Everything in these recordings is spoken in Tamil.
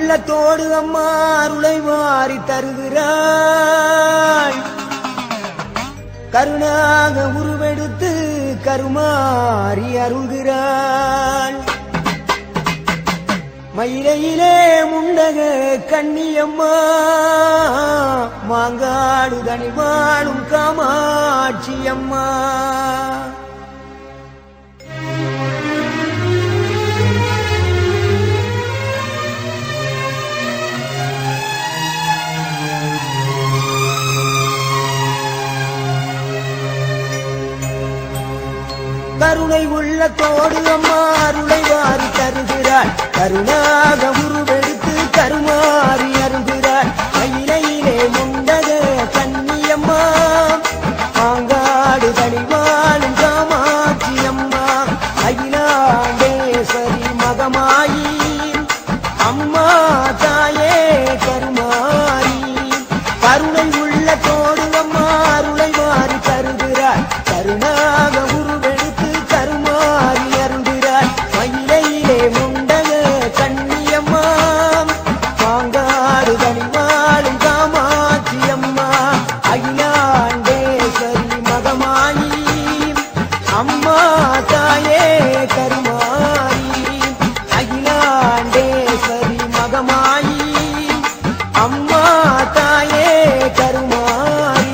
உள்ளத்தோடு அம்மா அருளை வாரி தருகிறாள். கருணாக உருவெடுத்து கருமாறி அருள்கிறாள். மயிலையிலே முண்டக கண்ணியம்மா மாங்காடு தனி வாழும் காமாட்சி அம்மா. கருணை உள்ளத்தோடு அம்மா அருளை வாரி தருகிறாள். கருணாக உருவெடுத்து கருமாறி அருள்கிறாள். மயிலையிலே முண்டக கன்னியம்மா மாங்காடு தனிவாழும் காமாட்சி அம்மா. அகிலாண்டேஸ்வரி மகமாயி அம்மா தாயே கருமாரி. கருணை உள்ளத்தோடு அம்மா அருளை வாரி தருகிறாள். கருணாக உருவெடுத்து கருமாறி அருள்கிறாள். மயிலையிலே முண்டக கண்ணியம்மா மாங்காடு தனிவாழும் காமாட்சி அம்மா. அகிலாண்டேஸ்வரி மகமாயி அம்மா தாயே கருமாரி. அகிலாண்டேஸ்வரி மகமாயி அம்மா தாயே கருமாரி.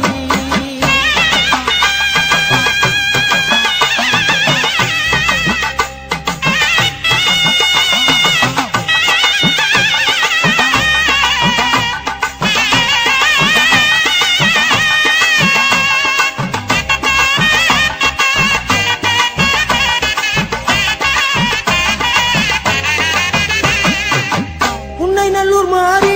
புன்னை நல்லூர் மாறி